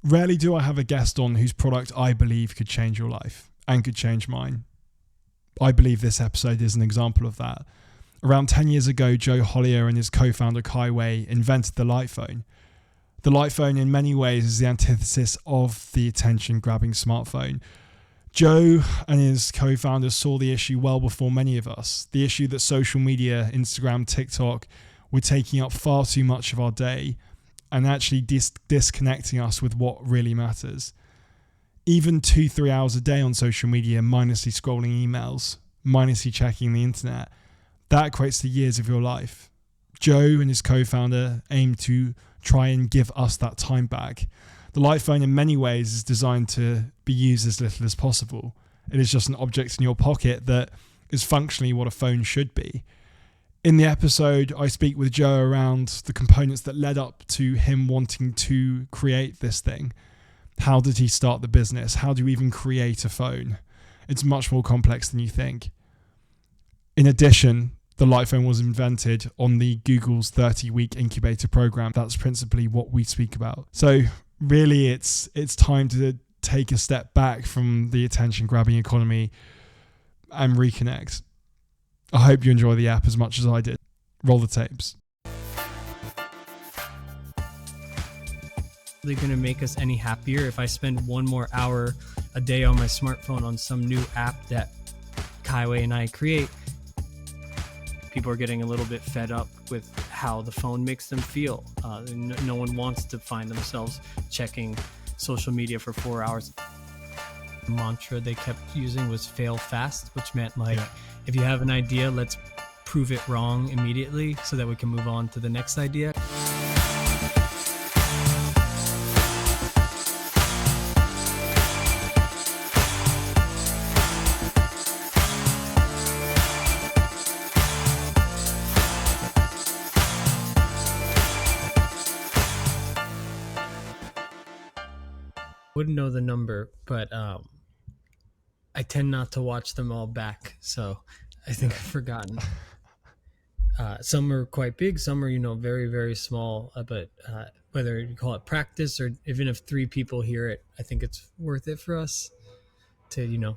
Rarely do I have a guest on whose product I believe could change your life and could change mine. I believe this episode is an example of that. Around 10 years ago, Joe Hollier and his co-founder Keiwei invented the light phone. The light phone in many ways is the antithesis of the attention-grabbing smartphone. Joe and his co-founders saw the issue well before many of us. The issue that social media, Instagram, TikTok, were taking up far too much of our day and actually disconnecting us with what really matters. Even 2-3 hours a day on social media, mindlessly scrolling emails, mindlessly checking the internet, that equates to years of your life. Joe and his co-founder aim to try and give us that time back. The light phone in many ways is designed to be used as little as possible. It is just an object in your pocket that is functionally what a phone should be. In the episode, I speak with Joe around the components that led up to him wanting to create this thing. How did he start the business? How do you even create a phone? It's much more complex than you think. In addition, the light phone was invented on the Google's 30-week Incubator program. That's principally what we speak about. So really, it's time to take a step back from the attention-grabbing economy and reconnect. I hope you enjoy the app as much as I did. Roll the tapes. Really going to make us any happier if I spend one more hour a day on my smartphone on some new app that Keiwei and I create? People are getting a little bit fed up with how the phone makes them feel. No one wants to find themselves checking social media for 4 hours. The mantra they kept using was fail fast, which meant if you have an idea, let's prove it wrong immediately so that we can move on to the next idea. Wouldn't know the number, but I tend not to watch them all back, so I think I've forgotten. Some are quite big, some are very, very small, but whether you call it practice or even if 3 people hear it, I think it's worth it for us to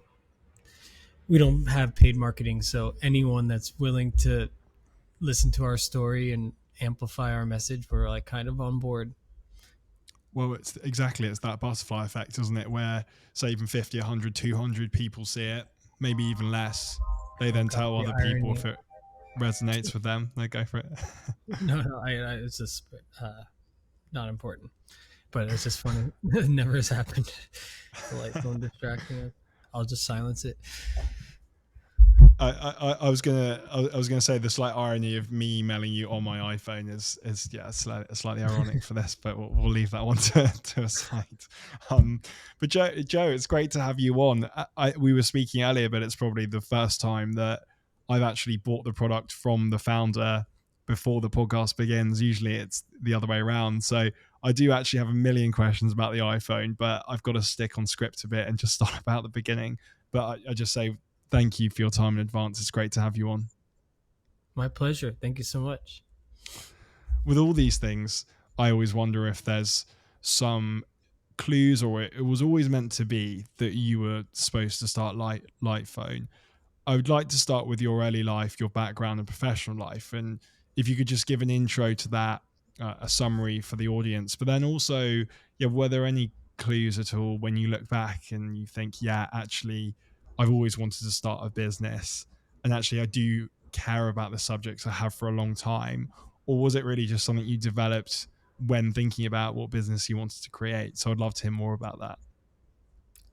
we don't have paid marketing, so anyone that's willing to listen to our story and amplify our message, we're kind of on board. Well, it's that butterfly effect, isn't it? Where, say, even 50, 100, 200 people see it, maybe even less. They then tell other people if it resonates with them. They go for it. No, it's just not important. But it's just funny. It never has happened. The light phone distracting us. I'll just silence it. I was gonna say the slight irony of me emailing you on my iPhone is slightly ironic for this, but we'll leave that one to a side. But Joe, it's great to have you on. We were speaking earlier, but it's probably the first time that I've actually bought the product from the founder before the podcast begins. Usually it's the other way around. So I do actually have a million questions about the iPhone, but I've got to stick on script a bit and just start about the beginning. But I just say thank you for your time in advance. It's great to have you on. My pleasure. Thank you so much. With all these things, I always wonder if there's some clues, or it was always meant to be that you were supposed to start light phone. I would like to start with your early life, your background and professional life. And if you could just give an intro to that, a summary for the audience, but then also, were there any clues at all when you look back and you think, actually, I've always wanted to start a business, and actually I do care about the subjects I have for a long time? Or was it really just something you developed when thinking about what business you wanted to create? So I'd love to hear more about that.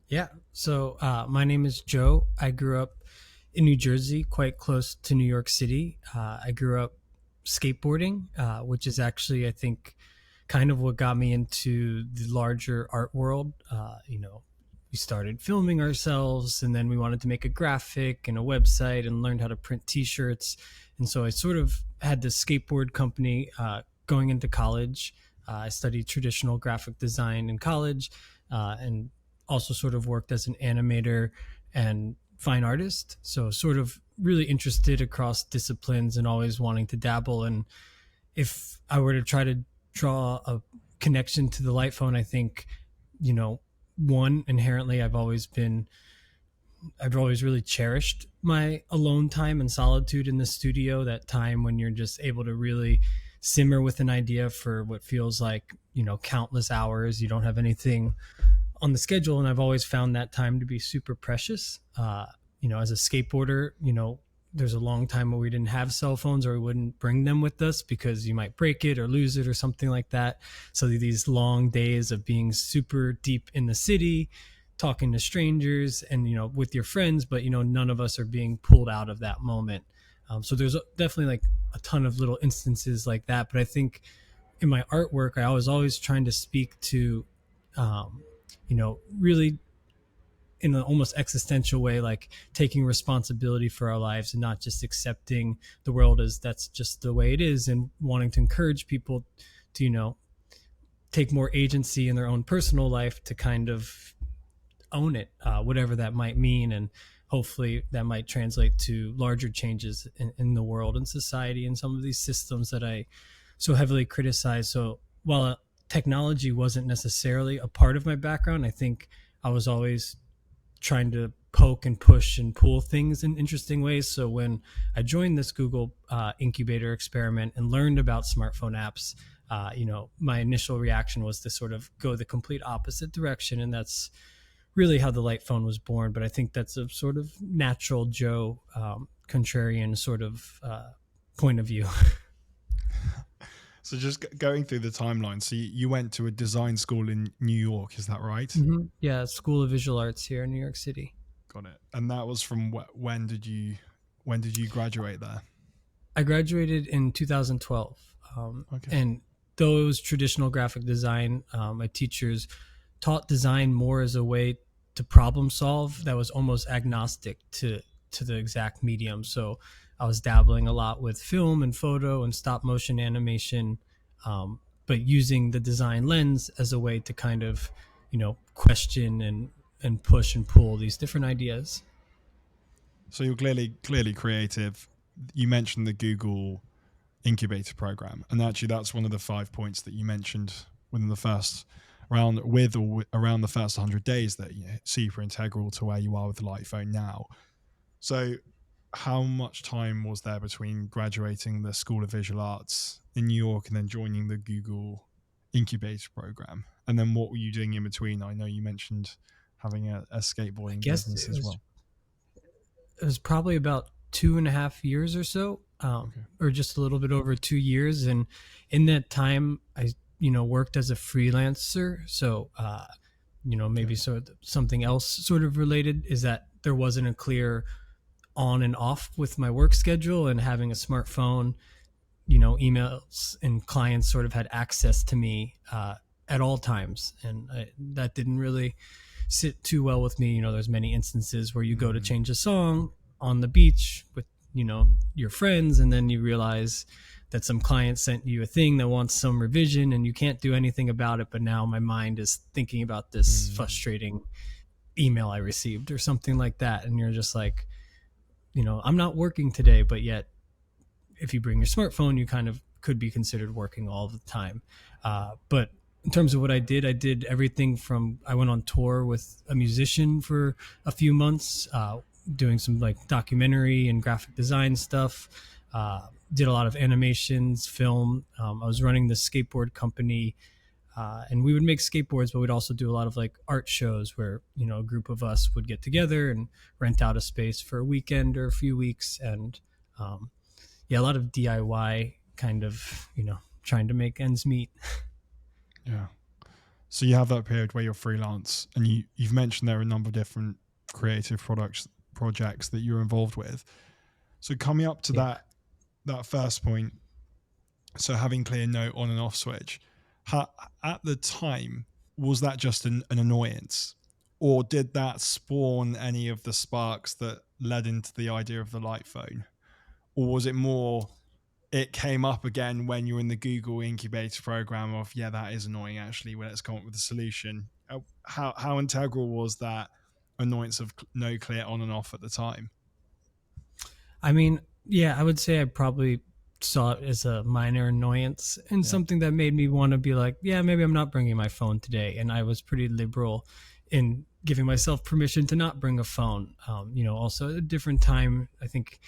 Yeah. So my name is Joe. I grew up in New Jersey, quite close to New York City. I grew up skateboarding, which is actually, I think, kind of what got me into the larger art world. We started filming ourselves, and then we wanted to make a graphic and a website and learned how to print t-shirts. And so I sort of had this skateboard company going into college. I studied traditional graphic design in college and also sort of worked as an animator and fine artist. So sort of really interested across disciplines and always wanting to dabble. And if I were to try to draw a connection to the light phone, I think you know, one, inherently, I've always really cherished my alone time and solitude in the studio, that time when you're just able to really simmer with an idea for what feels like, countless hours. You don't have anything on the schedule. And I've always found that time to be super precious. As a skateboarder, there's a long time where we didn't have cell phones, or we wouldn't bring them with us because you might break it or lose it or something like that. So these long days of being super deep in the city, talking to strangers and, with your friends, but, none of us are being pulled out of that moment. So there's definitely like a ton of little instances like that. But I think in my artwork, I was always trying to speak to, really in an almost existential way, like taking responsibility for our lives and not just accepting the world as that's just the way it is, and wanting to encourage people to, take more agency in their own personal life to kind of own it, whatever that might mean. And hopefully that might translate to larger changes in the world and society and some of these systems that I so heavily criticize. So while technology wasn't necessarily a part of my background, I think I was always trying to poke and push and pull things in interesting ways. So when I joined this Google incubator experiment and learned about smartphone apps, my initial reaction was to sort of go the complete opposite direction. And that's really how the light phone was born. But I think that's a sort of natural Joe contrarian sort of point of view. So just going through the timeline. So you went to a design school in New York, is that right? Mm-hmm. Yeah, School of Visual Arts here in New York City. Got it. And that was from when did you graduate there? I graduated in 2012. Okay. And though it was traditional graphic design, my teachers taught design more as a way to problem solve that was almost agnostic to the exact medium. So I was dabbling a lot with film and photo and stop motion animation, but using the design lens as a way to kind of, question and push and pull these different ideas. So you're clearly creative. You mentioned the Google Incubator program, and actually that's one of the 5 points that you mentioned within the first around the first 100 days that super integral to where you are with the light phone now. So how much time was there between graduating the School of Visual Arts in New York and then joining the Google Incubator program? And then what were you doing in between? I know you mentioned having a skateboarding business as well. It was probably about 2.5 years or so, or just a little bit over 2 years. And in that time, I worked as a freelancer. So, maybe something else sort of related is that there wasn't a clear on and off with my work schedule, and having a smartphone, emails and clients sort of had access to me at all times. And that didn't really sit too well with me. There's many instances where you go to change a song on the beach with, your friends, and then you realize that some client sent you a thing that wants some revision and you can't do anything about it. But now my mind is thinking about this frustrating email I received or something like that. And you're just like, I'm not working today, but yet if you bring your smartphone, you kind of could be considered working all the time. But in terms of what I did everything from, I went on tour with a musician for a few months, doing some like documentary and graphic design stuff. Did a lot of animations, film. I was running this skateboard company, and we would make skateboards, but we'd also do a lot of like art shows where, a group of us would get together and rent out a space for a weekend or a few weeks. And a lot of DIY kind of, trying to make ends meet. Yeah. So you have that period where you're freelance, and you've mentioned there are a number of different creative projects that you're involved with. So coming up to that first point, so having clear no on and off switch, at the time, was that just an annoyance, or did that spawn any of the sparks that led into the idea of the light phone? Or was it more, it came up again when you're in the Google Incubator program of, that is annoying actually, well, let's come up with a solution? How integral was that annoyance of no clear on and off at the time? I mean, I would say I probably saw it as a minor annoyance and Yeah. something that made me want to be like, yeah, maybe I'm not bringing my phone today. And I was pretty liberal in giving myself permission to not bring a phone. Also at a different time, I think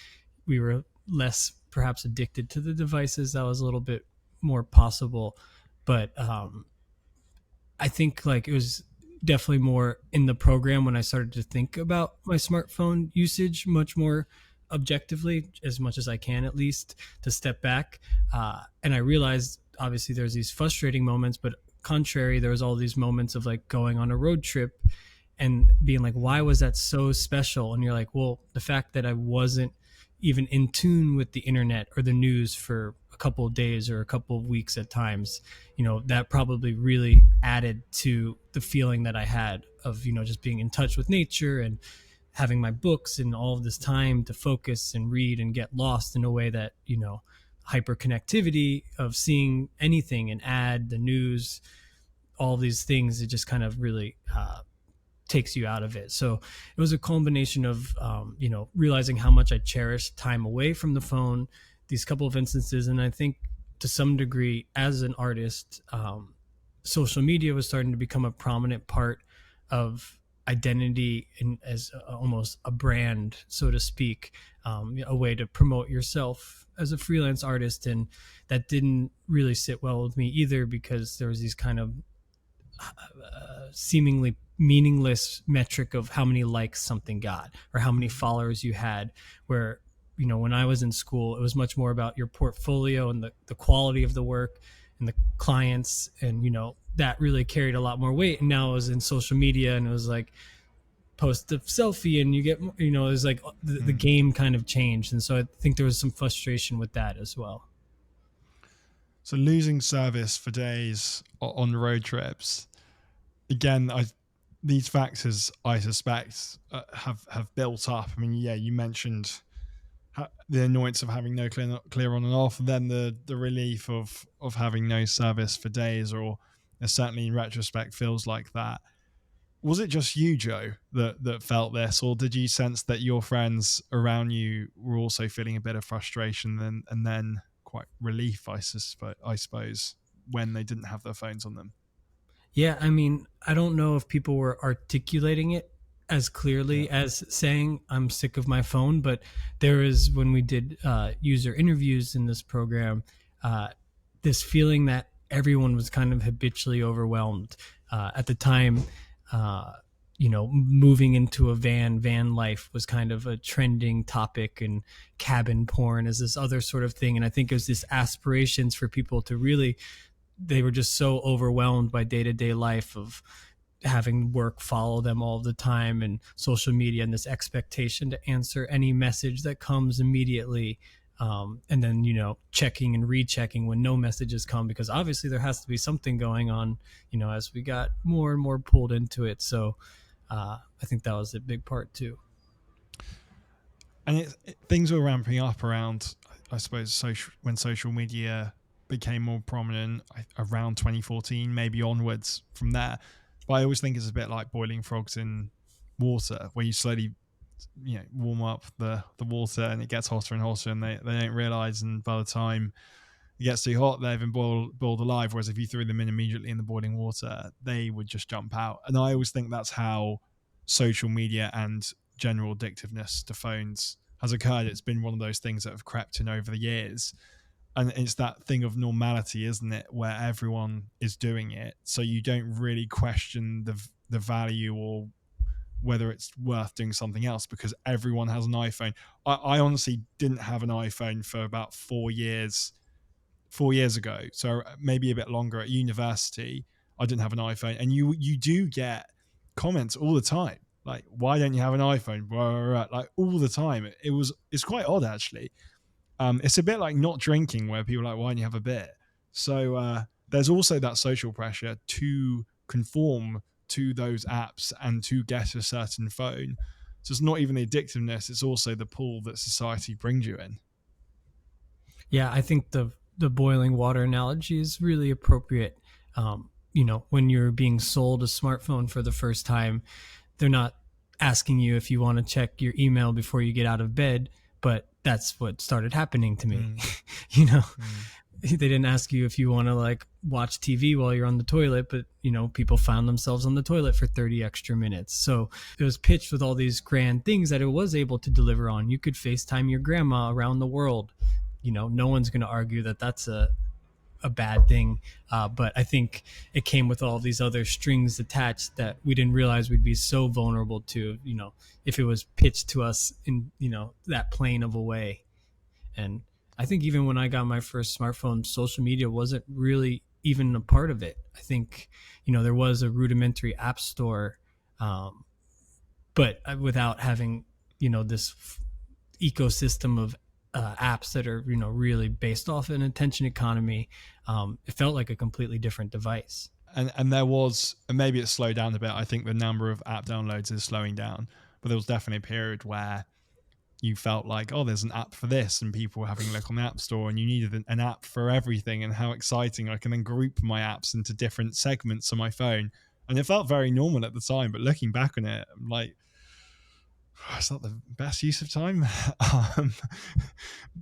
we were less perhaps addicted to the devices. That was a little bit more possible. But I think like it was definitely more in the program when I started to think about my smartphone usage much more objectively, as much as I can at least, to step back. And I realized obviously there's these frustrating moments, but contrary, there was all these moments of like going on a road trip and being like, why was that so special? And you're like, well, the fact that I wasn't even in tune with the internet or the news for a couple of days or a couple of weeks at times, that probably really added to the feeling that I had of, just being in touch with nature and having my books and all of this time to focus and read and get lost in a way that, hyperconnectivity of seeing anything, an ad, the news, all these things, it just kind of really takes you out of it. So it was a combination of, realizing how much I cherish time away from the phone, these couple of instances. And I think to some degree, as an artist, social media was starting to become a prominent part of identity and as almost a brand, so to speak, a way to promote yourself as a freelance artist. And that didn't really sit well with me either, because there was these kind of seemingly meaningless metric of how many likes something got or how many followers you had, where when I was in school it was much more about your portfolio and the quality of the work and the clients, and that really carried a lot more weight. And now I was in social media and it was like post a selfie and you get, it was like the game kind of changed. And so I think there was some frustration with that as well. So losing service for days on road trips, again, these factors I suspect have built up. I mean, yeah, you mentioned the annoyance of having no clear on and off, and then the relief of having no service for days, or certainly in retrospect feels like that. Was it just you, Joe, that felt this, or did you sense that your friends around you were also feeling a bit of frustration and then quite relief, I suppose, when they didn't have their phones on them? Yeah, I mean, I don't know if people were articulating it as Yeah. clearly as saying I'm sick of my phone, but there is, when we did user interviews in this program, this feeling that everyone was kind of habitually overwhelmed at the time. Moving into a van life was kind of a trending topic, and cabin porn is this other sort of thing. And I think it was this aspirations for people to really, they were just so overwhelmed by day-to-day life of having work follow them all the time and social media and this expectation to answer any message that comes immediately, and then checking and rechecking when no messages come, because obviously there has to be something going on as we got more and more pulled into it. So I think that was a big part too. And things were ramping up around, I suppose, when social media became more prominent around 2014, maybe onwards from there. But I always think it's a bit like boiling frogs in water, where you slowly, warm up the water and it gets hotter and hotter, and they don't realize, and by the time it gets too hot, they've been boiled alive. Whereas if you threw them in immediately in the boiling water, they would just jump out. And I always think that's how social media and general addictiveness to phones has occurred. It's been one of those things that have crept in over the years. And it's that thing of normality, isn't it, where everyone is doing it, so you don't really question the value or whether it's worth doing something else, because everyone has an iPhone. I honestly didn't have an iPhone for about 4 years ago, so maybe a bit longer. At university, I didn't have an iPhone, and you do get comments all the time like, why don't you have an iPhone, blah, blah, blah, like all the time. It's quite odd, actually. It's a bit like not drinking, where people are like, why don't you have a beer? So there's also that social pressure to conform to those apps and to get a certain phone. So it's not even the addictiveness, it's also the pull that society brings you in. Yeah, I think the boiling water analogy is really appropriate. When you're being sold a smartphone for the first time, they're not asking you if you want to check your email before you get out of bed, but that's what started happening to me. Mm. you know, Mm. they didn't ask you if you want to like watch TV while you're on the toilet, but you know, people found themselves on the toilet for 30 extra minutes. So it was pitched with all these grand things that it was able to deliver on. You could FaceTime your grandma around the world. You know, no one's going to argue that that's a bad thing. But I think it came with all these other strings attached that we didn't realize we'd be so vulnerable to, you know, if it was pitched to us in, you know, that plain of a way. And I think even when I got my first smartphone, social media wasn't really even a part of it. I think, you know, there was a rudimentary app store, but without having, you know, this ecosystem of apps that are, you know, really based off an attention economy, it felt like a completely different device. And there was, and maybe it's slowed down a bit. I think the number of app downloads is slowing down, but there was definitely a period where you felt like, oh, there's an app for this, and people were having a look on the app store, and you needed an app for everything, and how exciting. I can then group my apps into different segments on my phone. And it felt very normal at the time, but looking back on it, I'm like, is that the best use of time?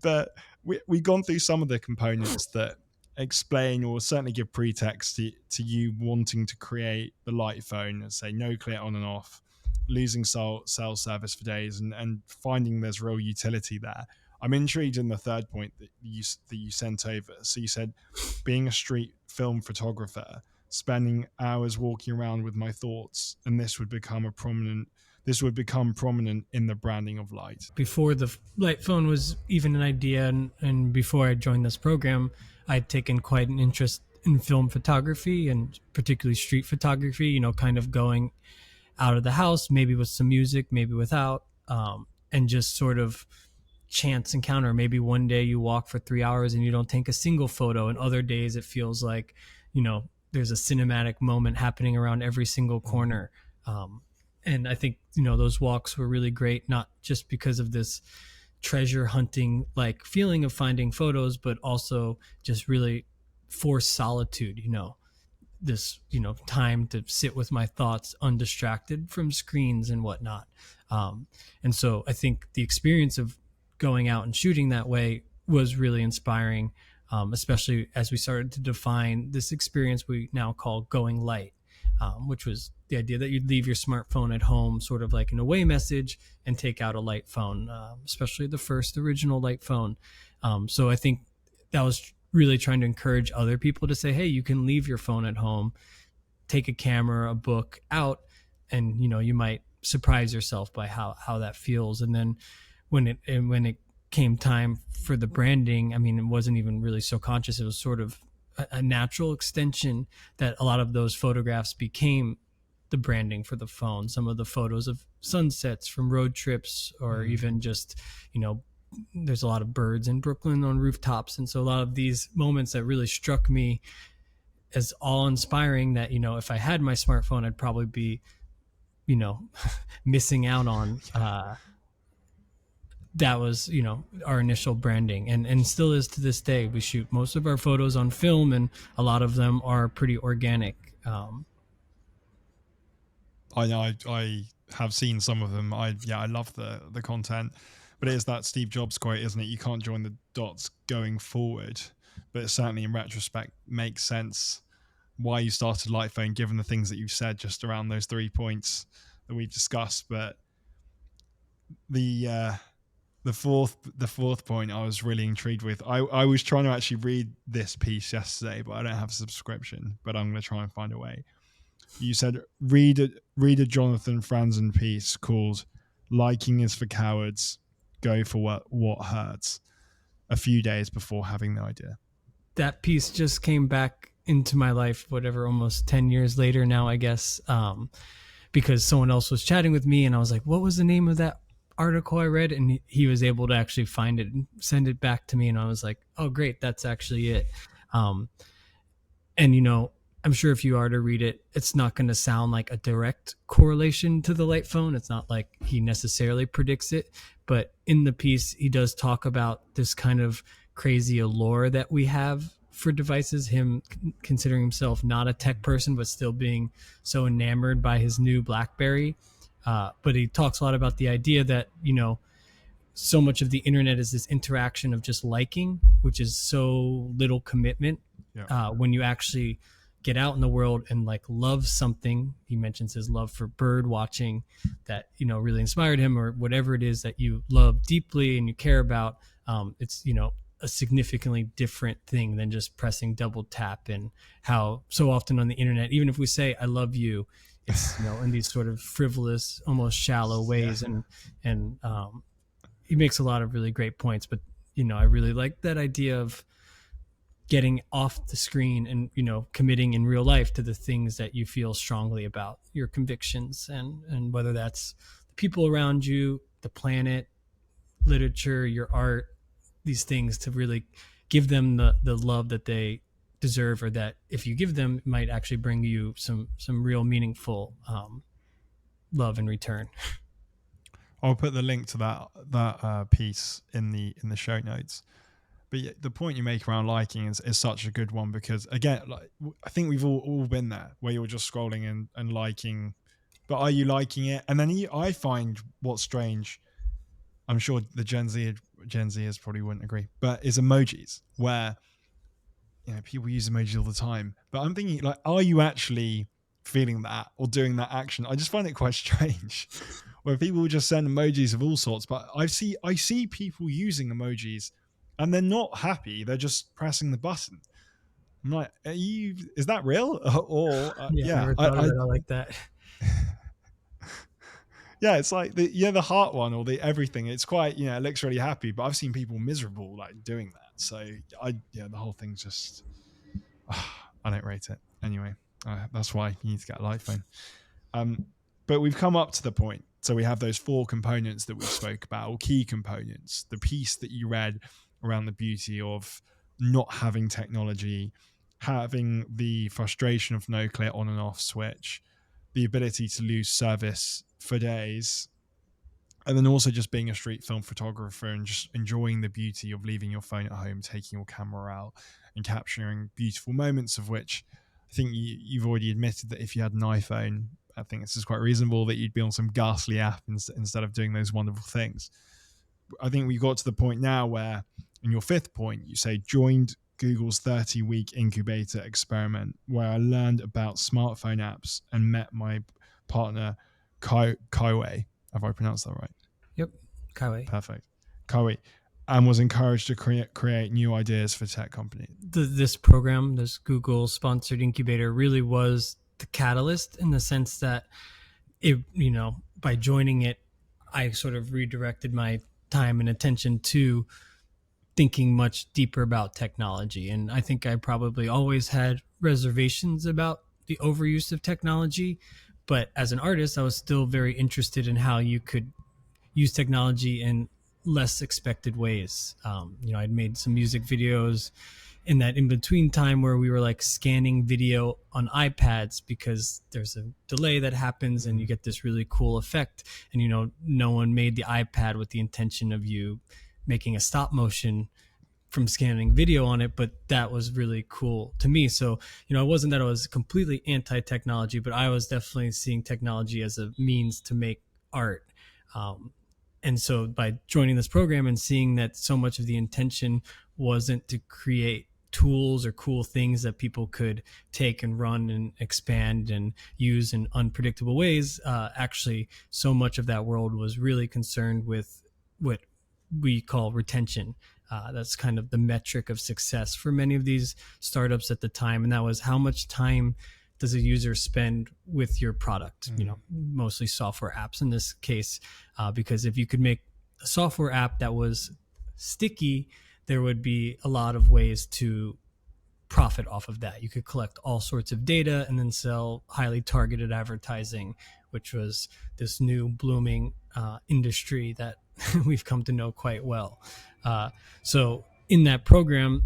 But we've gone through some of the components that explain or certainly give pretext to you wanting to create the light phone and say no clear on and off, losing cell service for days, and finding there's real utility there. I'm intrigued in the third point that you sent over. So you said being a street film photographer, spending hours walking around with my thoughts, and this would become prominent in the branding of light. Before the light phone was even an idea, and before I joined this program, I'd taken quite an interest in film photography, and particularly street photography, you know, kind of going out of the house, maybe with some music, maybe without, and just sort of chance encounter. Maybe one day you walk for 3 hours and you don't take a single photo, and other days it feels like, you know, there's a cinematic moment happening around every single corner. And I think, you know, those walks were really great, not just because of this treasure hunting like feeling of finding photos, but also just really forced solitude, you know, this, you know, time to sit with my thoughts undistracted from screens and whatnot. And so I think the experience of going out and shooting that way was really inspiring, especially as we started to define this experience we now call going light, which was the idea that you'd leave your smartphone at home, sort of like an away message, and take out a light phone, especially the first original light phone. So I think that was really trying to encourage other people to say, hey, you can leave your phone at home, take a camera, a book out, and, you know, you might surprise yourself by how that feels. And then when it came time for the branding, I mean, it wasn't even really so conscious. It was sort of a natural extension that a lot of those photographs became the branding for the phone. Some of the photos of sunsets from road trips, or even just, you know, there's a lot of birds in Brooklyn on rooftops. And so a lot of these moments that really struck me as awe-inspiring that, you know, if I had my smartphone, I'd probably be, you know, missing out on. That was, you know, our initial branding, and still is to this day. We shoot most of our photos on film, and a lot of them are pretty organic. I know I have seen some of them. I love the content, but it is that Steve Jobs quote, isn't it? You can't join the dots going forward, but it certainly in retrospect makes sense why you started Lightphone, given the things that you've said just around those 3 points that we've discussed. But the fourth point I was really intrigued with. I was trying to actually read this piece yesterday, but I don't have a subscription, but I'm going to try and find a way. You said, read a Jonathan Franzen piece called "Liking is for Cowards, Go for what Hurts," a few days before having the idea. That piece just came back into my life, whatever, almost 10 years later now, I guess, because someone else was chatting with me, and I was like, what was the name of that article I read? And he was able to actually find it and send it back to me, and I was like, oh great, that's actually it. And you know, I'm sure if you are to read it, it's not going to sound like a direct correlation to the light phone. It's not like he necessarily predicts it, but in the piece he does talk about this kind of crazy allure that we have for devices, him considering himself not a tech person but still being so enamored by his new BlackBerry. But he talks a lot about the idea that, you know, so much of the internet is this interaction of just liking, which is so little commitment. Yeah. When you actually get out in the world and like love something, he mentions his love for bird watching that, you know, really inspired him, or whatever it is that you love deeply and you care about. It's, you know, a significantly different thing than just pressing double tap. And how so often on the internet, even if we say I love you, it's, you know, in these sort of frivolous, almost shallow ways. Yeah. And he makes a lot of really great points. But, you know, I really like that idea of getting off the screen and, you know, committing in real life to the things that you feel strongly about, your convictions, and whether that's the people around you, the planet, literature, your art, these things, to really give them the love that they deserve, or that if you give them, it might actually bring you some real meaningful love in return. I'll put the link to that piece in the show notes. But yeah, the point you make around liking is such a good one, because again, like, I think we've all been there where you're just scrolling and liking, but are you liking it? And then I find what's strange, I'm sure the Gen Zers probably wouldn't agree, but is emojis, where, you know, people use emojis all the time. But I'm thinking, like, are you actually feeling that or doing that action? I just find it quite strange where people just send emojis of all sorts. But I see people using emojis and they're not happy. They're just pressing the button. I'm like, is that real? Or Yeah, I never thought of it like that. Yeah, it's like the heart one or the everything. It's quite, you know, it looks really happy, but I've seen people miserable like doing that. So the whole thing's just, I don't rate it. Anyway, that's why you need to get a light phone. But we've come up to the point. So we have those 4 components that we spoke about, or key components. The piece that you read around the beauty of not having technology, having the frustration of no clear on and off switch, the ability to lose service for days, and then also just being a street film photographer and just enjoying the beauty of leaving your phone at home, taking your camera out and capturing beautiful moments, of which I think you've already admitted that if you had an iPhone, I think this is quite reasonable that you'd be on some ghastly app instead of doing those wonderful things. I think we got to the point now where, in your 5th point, you say joined Google's 30-week incubator experiment, where I learned about smartphone apps and met my partner, Keiwei. Have I pronounced that right? Yep, Keiwei. Perfect. Keiwei. And was encouraged to create new ideas for tech companies. This program, this Google-sponsored incubator, really was the catalyst, in the sense that it, you know, by joining it, I sort of redirected my time and attention to thinking much deeper about technology. And I think I probably always had reservations about the overuse of technology, but as an artist, I was still very interested in how you could use technology in less expected ways. You know, I'd made some music videos in that in-between time where we were like scanning video on iPads, because there's a delay that happens and you get this really cool effect. And, you know, no one made the iPad with the intention of you making a stop motion from scanning video on it, but that was really cool to me. So, you know, it wasn't that I was completely anti-technology, but I was definitely seeing technology as a means to make art. And so by joining this program and seeing that so much of the intention wasn't to create tools or cool things that people could take and run and expand and use in unpredictable ways, actually so much of that world was really concerned with what we call retention. That's kind of the metric of success for many of these startups at the time. And that was, how much time does a user spend with your product? You know, mostly software apps in this case, because if you could make a software app that was sticky, there would be a lot of ways to profit off of that. You could collect all sorts of data and then sell highly targeted advertising, which was this new blooming industry that we've come to know quite well. So in that program,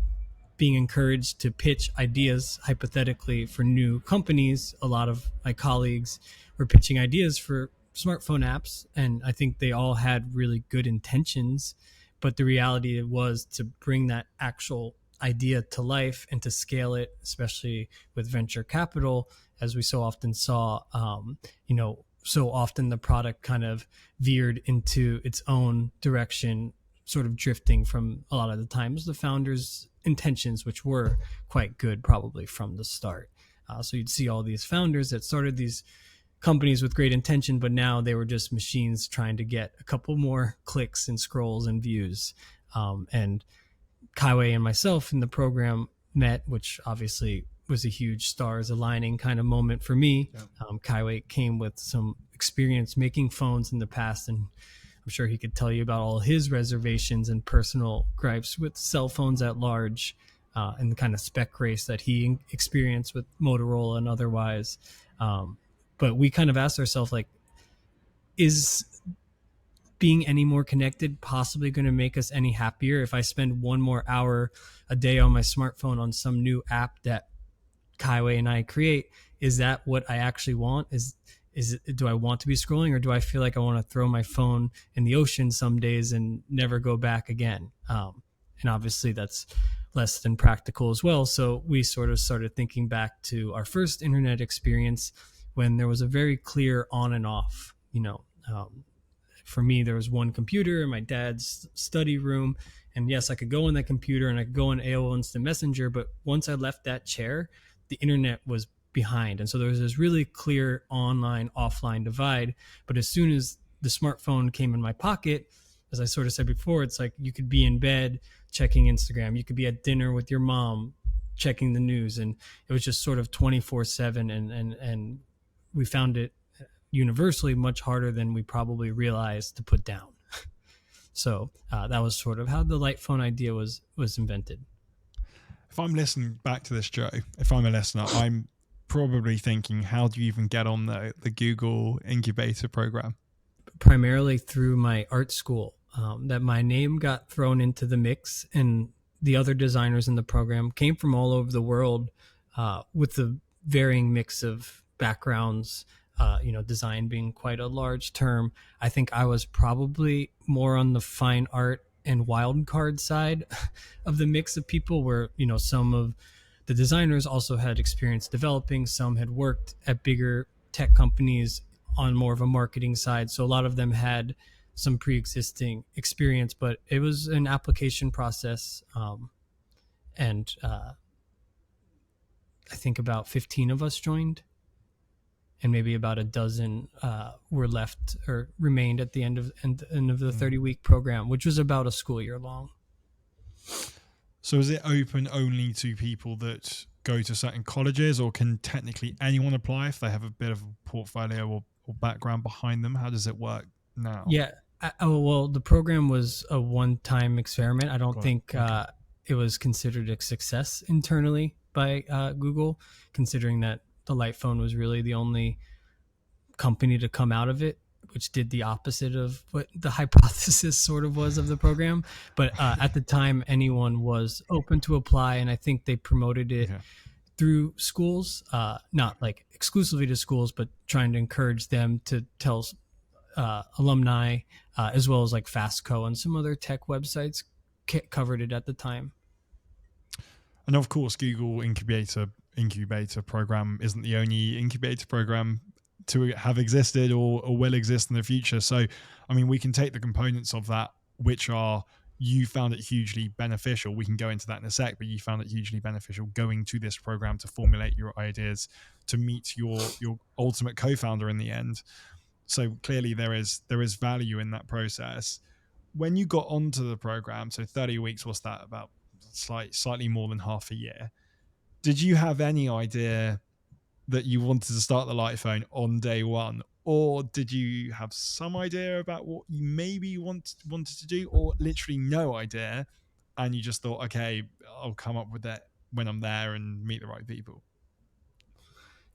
being encouraged to pitch ideas hypothetically for new companies, a lot of my colleagues were pitching ideas for smartphone apps, and I think they all had really good intentions, but the reality was to bring that actual idea to life and to scale it, especially with venture capital, as we so often saw, you know, so often the product kind of veered into its own direction, sort of drifting from a lot of the times the founders' intentions, which were quite good probably from the start. So you'd see all these founders that started these companies with great intention, but now they were just machines trying to get a couple more clicks and scrolls and views. And Keiwei and myself in the program met, which obviously was a huge stars aligning kind of moment for me. Yeah. Keiwei came with some experience making phones in the past, and I'm sure he could tell you about all his reservations and personal gripes with cell phones at large, and the kind of spec race that he experienced with Motorola and otherwise. But we kind of asked ourselves, like, is being any more connected possibly going to make us any happier? If I spend one more hour a day on my smartphone on some new app that Keiwei and I create, is that what I actually want? Do I want to be scrolling, or do I feel like I want to throw my phone in the ocean some days and never go back again? And obviously that's less than practical as well. So we sort of started thinking back to our first internet experience when there was a very clear on and off. For me, there was one computer in my dad's study room, and yes, I could go on that computer and I could go on AOL Instant Messenger, but once I left that chair, the internet was behind. And so there was this really clear online offline divide. But as soon as the smartphone came in my pocket, as I sort of said before, it's like you could be in bed checking Instagram, you could be at dinner with your mom checking the news, and it was just sort of 24/7. And we found it universally much harder than we probably realized to put down. So that was sort of how the light phone idea was invented. If I'm listening back to this, Joe, if I'm a listener, I'm probably thinking, how do you even get on the Google Incubator program? Primarily through my art school, that my name got thrown into the mix, and the other designers in the program came from all over the world, with a varying mix of backgrounds, design being quite a large term. I think I was probably more on the fine art and wild card side of the mix of people, where, some of the designers also had experience developing, some had worked at bigger tech companies on more of a marketing side. So a lot of them had some pre-existing experience, but it was an application process. And I think about 15 of us joined, and maybe about a dozen were left or remained at the end of the 30-week program, which was about a school year long. So is it open only to people that go to certain colleges, or can technically anyone apply if they have a bit of a portfolio or background behind them? How does it work now? Yeah. Well, the program was a one-time experiment. I don't think it was considered a success internally by Google, considering that the light phone was really the only company to come out of it, which did the opposite of what the hypothesis sort of was of the program. But at the time, anyone was open to apply, and I think they promoted it through schools, not like exclusively to schools, but trying to encourage them to tell alumni, as well as like Fastco and some other tech websites covered it at the time. And of course, Google Incubator program isn't the only incubator program to have existed or will exist in the future. So, I mean, we can take the components of that, which are, you found it hugely beneficial. We can go into that in a sec, but you found it hugely beneficial going to this program to formulate your ideas, to meet your ultimate co-founder in the end. So clearly there is value in that process. When you got onto the program, so 30 weeks, what's that, about slightly more than half a year, did you have any idea that you wanted to start the light phone on day one? Or did you have some idea about what you maybe wanted to do, or literally no idea, and you just thought, okay, I'll come up with that when I'm there and meet the right people?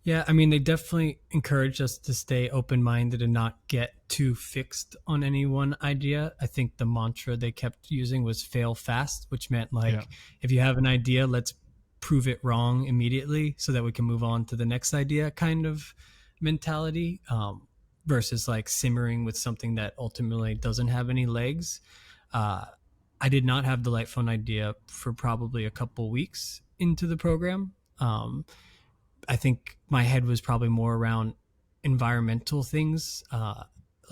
Yeah, I mean, they definitely encouraged us to stay open-minded and not get too fixed on any one idea. I think the mantra they kept using was fail fast, which meant if you have an idea, let's prove it wrong immediately so that we can move on to the next idea kind of mentality, versus like simmering with something that ultimately doesn't have any legs. I did not have the light phone idea for probably a couple weeks into the program. I think my head was probably more around environmental things,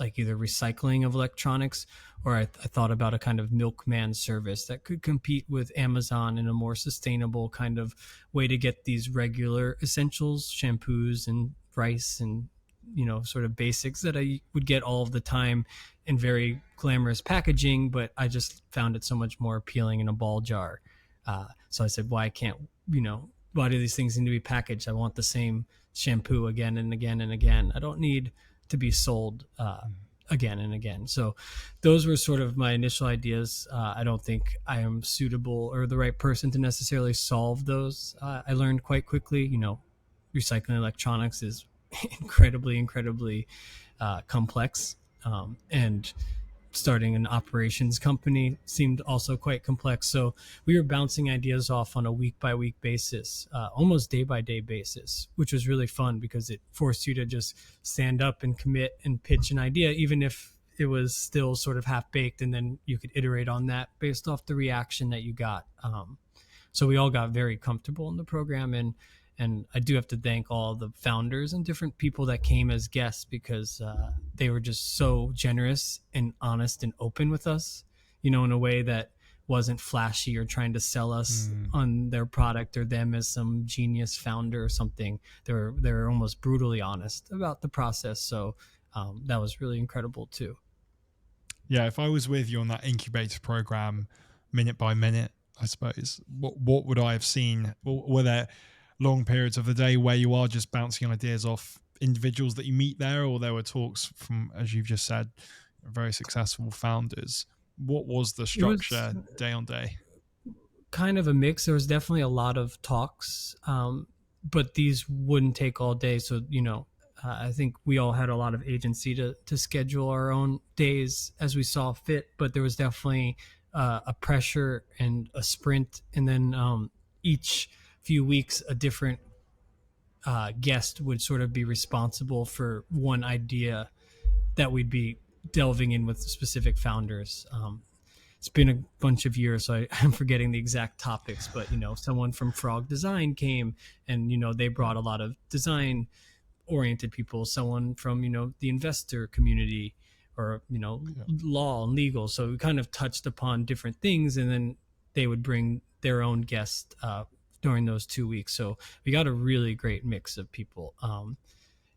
like either recycling of electronics, or I thought about a kind of milkman service that could compete with Amazon in a more sustainable kind of way to get these regular essentials, shampoos and rice and, sort of basics that I would get all of the time in very glamorous packaging, but I just found it so much more appealing in a ball jar. So I said, why do these things need to be packaged? I want the same shampoo again and again and again. I don't need to be sold again and again. So those were sort of my initial ideas. I don't think I am suitable or the right person to necessarily solve those. I learned quite quickly, recycling electronics is incredibly complex. And starting an operations company seemed also quite complex. So we were bouncing ideas off on a week by week basis, almost day by day basis, which was really fun because it forced you to just stand up and commit and pitch an idea, even if it was still sort of half baked. And then you could iterate on that based off the reaction that you got. So we all got very comfortable in the program, and I do have to thank all the founders and different people that came as guests because they were just so generous and honest and open with us, in a way that wasn't flashy or trying to sell us on their product or them as some genius founder or something. They're almost brutally honest about the process. So that was really incredible too. Yeah, if I was with you on that incubator program, minute by minute, I suppose, what would I have seen? Were there long periods of the day where you are just bouncing ideas off individuals that you meet there, or there were talks from, as you've just said, very successful founders? What was the structure day on day? Kind of a mix. There was definitely a lot of talks, but these wouldn't take all day. So, I think we all had a lot of agency to schedule our own days as we saw fit, but there was definitely a pressure and a sprint. And then each few weeks, a different guest would sort of be responsible for one idea that we'd be delving in with specific founders. It's been a bunch of years, so I'm forgetting the exact topics, but, someone from Frog Design came and, they brought a lot of design oriented people, someone from, the investor community or, law and legal. So we kind of touched upon different things, and then they would bring their own guest during those 2 weeks. So we got a really great mix of people.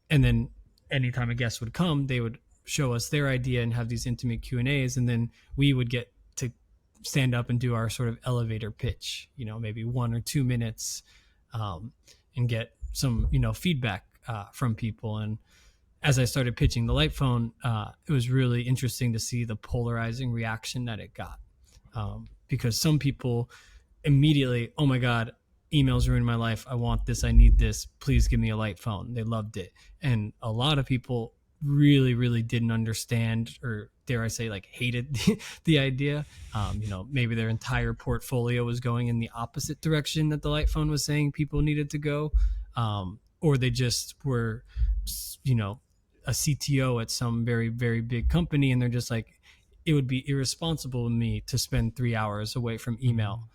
And then anytime a guest would come, they would show us their idea and have these intimate Q&As. And then we would get to stand up and do our sort of elevator pitch, maybe 1 or 2 minutes, and get some, feedback from people. And as I started pitching the light phone, it was really interesting to see the polarizing reaction that it got. Because some people immediately, oh my God, emails ruined my life. I want this. I need this. Please give me a light phone. They loved it. And a lot of people really, really didn't understand, or dare I say, like, hated the idea. Maybe their entire portfolio was going in the opposite direction that the light phone was saying people needed to go. Or they just were, a CTO at some very, very big company. And they're just like, it would be irresponsible of me to spend 3 hours away from email.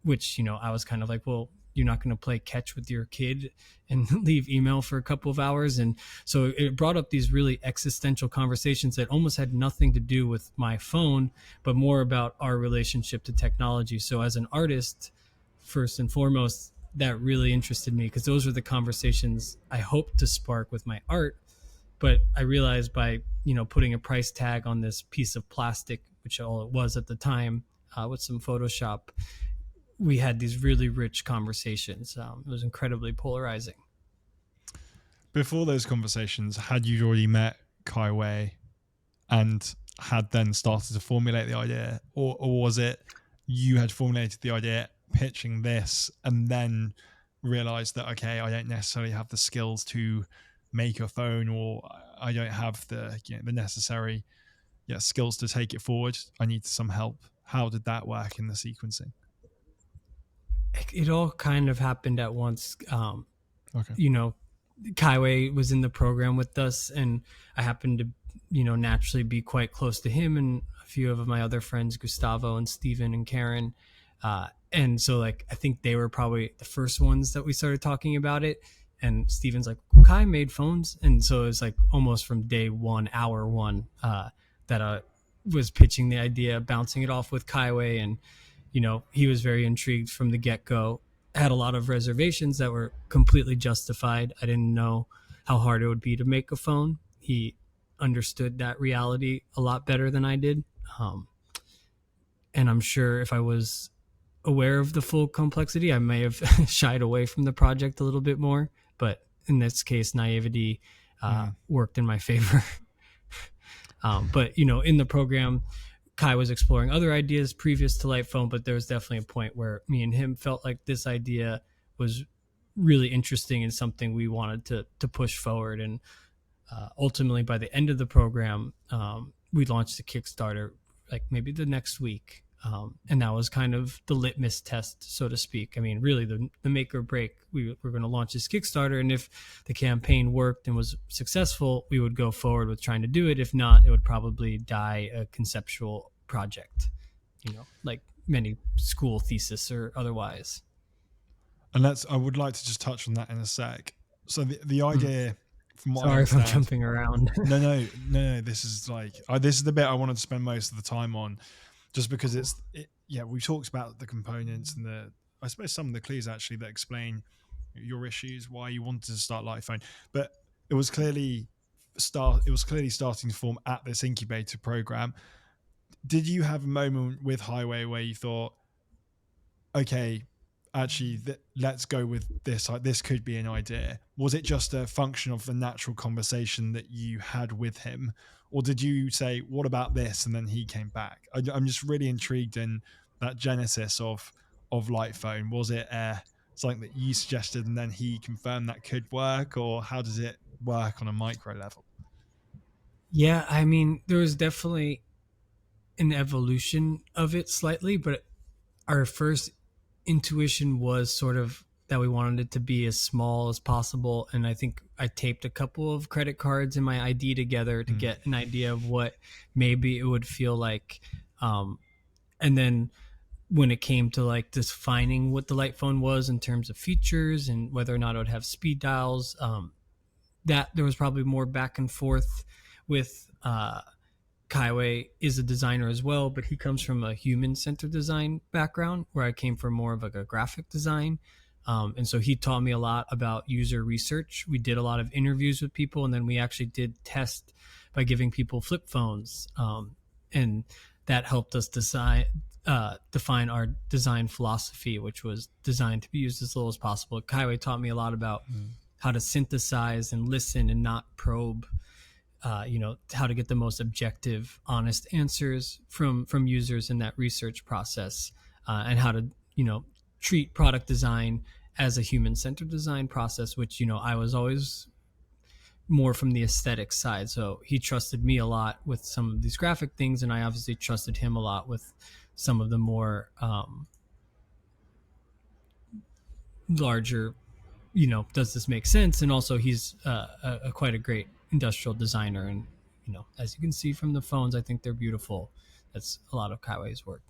Which, I was kind of like, well, you're not going to play catch with your kid and leave email for a couple of hours. And so it brought up these really existential conversations that almost had nothing to do with my phone, but more about our relationship to technology. So as an artist, first and foremost, that really interested me because those were the conversations I hoped to spark with my art. But I realized by, putting a price tag on this piece of plastic, which all it was at the time, with some Photoshop, we had these really rich conversations. It was incredibly polarizing. Before those conversations, had you already met Keiwei and had then started to formulate the idea, or was it you had formulated the idea, pitching this, and then realized that, okay, I don't necessarily have the skills to make a phone, or I don't have the the necessary skills to take it forward. I need some help. How did that work in the sequencing? It all kind of happened at once. Okay. Keiwei was in the program with us, and I happened to, naturally be quite close to him and a few of my other friends, Gustavo and Steven and Karen. And so, I think they were probably the first ones that we started talking about it. And Steven's like, Kai made phones, and so it was like almost from day one, hour one, that I was pitching the idea, bouncing it off with Keiwei, and he was very intrigued from the get go. Had a lot of reservations that were completely justified. I didn't know how hard it would be to make a phone. He understood that reality a lot better than I did. And I'm sure if I was aware of the full complexity, I may have shied away from the project a little bit more. But in this case, naivety worked in my favor. But in the program, Kai was exploring other ideas previous to Lightphone, but there was definitely a point where me and him felt like this idea was really interesting and something we wanted to push forward. And ultimately, by the end of the program, we launched the Kickstarter like maybe the next week. And that was kind of the litmus test, so to speak. I mean, really the make or break. We were going to launch this Kickstarter, and if the campaign worked and was successful, we would go forward with trying to do it. If not, it would probably die a conceptual project, like many school thesis or otherwise. And I would like to just touch on that in a sec. So the idea, from what I Sorry if understand, I'm jumping around. No. This is this is the bit I wanted to spend most of the time on, just because we talked about the components and I suppose some of the clues actually that explain your issues, why you wanted to start Lightphone, but it was clearly starting to form at this incubator program. Did you have a moment with Highway where you thought, okay, actually, let's go with this. This could be an idea. Was it just a function of the natural conversation that you had with him? Or did you say, what about this? And then he came back. I'm just really intrigued in that genesis of Lightphone. Was it something that you suggested and then he confirmed that could work? Or how does it work on a micro level? Yeah, I mean, there was definitely an evolution of it slightly, but our first intuition was sort of that we wanted it to be as small as possible. And I think I taped a couple of credit cards and my ID together to get an idea of what maybe it would feel like. And then when it came to like defining what the Lightphone was in terms of features and whether or not it would have speed dials, that there was probably more back and forth with Keiwei is a designer as well, but he comes from a human-centered design background where I came from more of like a graphic design. And so he taught me a lot about user research. We did a lot of interviews with people, and then we actually did test by giving people flip phones. And that helped us define our design philosophy, which was designed to be used as little as possible. Keiwei taught me a lot about how to synthesize and listen and not probe. How to get the most objective, honest answers from users in that research process, and how to, treat product design as a human-centered design process, which, I was always more from the aesthetic side. So he trusted me a lot with some of these graphic things, and I obviously trusted him a lot with some of the more larger, does this make sense? And also he's quite a great industrial designer, and as you can see from the phones, I think they're beautiful. That's a lot of Keiwei's work.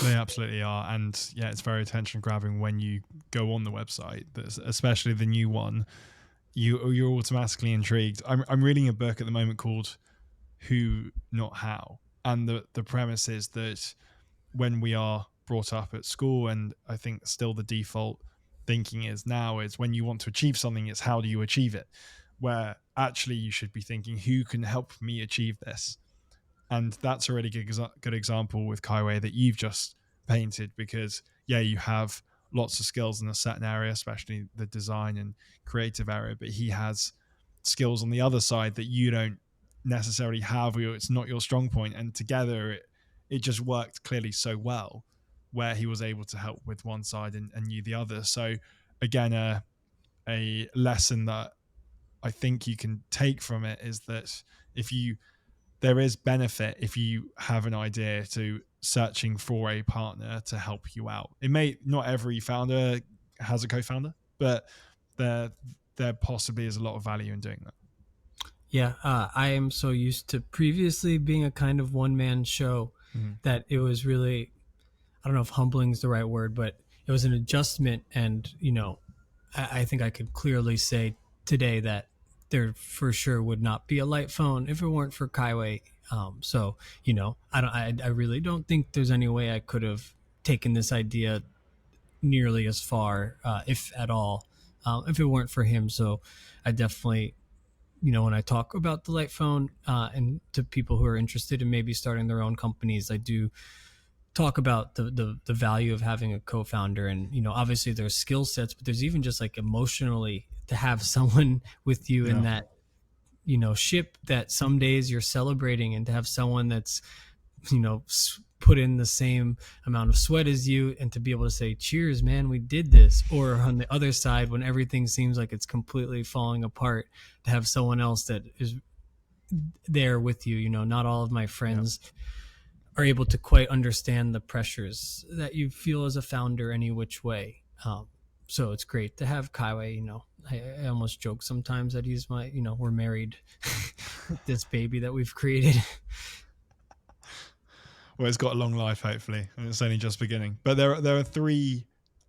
They absolutely are, and it's very attention grabbing when you go on the website, especially the new one. You're automatically intrigued. I'm reading a book at the moment called Who Not How, and the premise is that when we are brought up at school, and I think still the default thinking is when you want to achieve something, it's how do you achieve it, where actually you should be thinking, who can help me achieve this? And that's a really good example with Keiwei that you've just painted, because you have lots of skills in a certain area, especially the design and creative area, but he has skills on the other side that you don't necessarily have, or it's not your strong point, and together it just worked clearly so well, where he was able to help with one side and you the other. So again, a lesson that I think you can take from it is that there is benefit if you have an idea to searching for a partner to help you out. It may not every founder has a co-founder, but there possibly is a lot of value in doing that. Yeah, I am so used to previously being a kind of one-man show that it was really, I don't know if humbling is the right word, but it was an adjustment. And, I think I could clearly say today that there for sure would not be a light phone if it weren't for Keiwei. So I really don't think there's any way I could have taken this idea nearly as far, if at all, if it weren't for him. So I definitely, when I talk about the light phone, and to people who are interested in maybe starting their own companies, I do talk about the value of having a co-founder. And obviously there's skill sets, but there's even just like emotionally to have someone with you in that ship that some days you're celebrating, and to have someone that's put in the same amount of sweat as you, and to be able to say, cheers, man, we did this. Or on the other side, when everything seems like it's completely falling apart, to have someone else that is there with you. Not all of my friends are able to quite understand the pressures that you feel as a founder any which way. So it's great to have Keiwei. I almost joke sometimes that he's my, we're married. This baby that we've created. Well, it's got a long life, hopefully, and it's only just beginning. But there are three,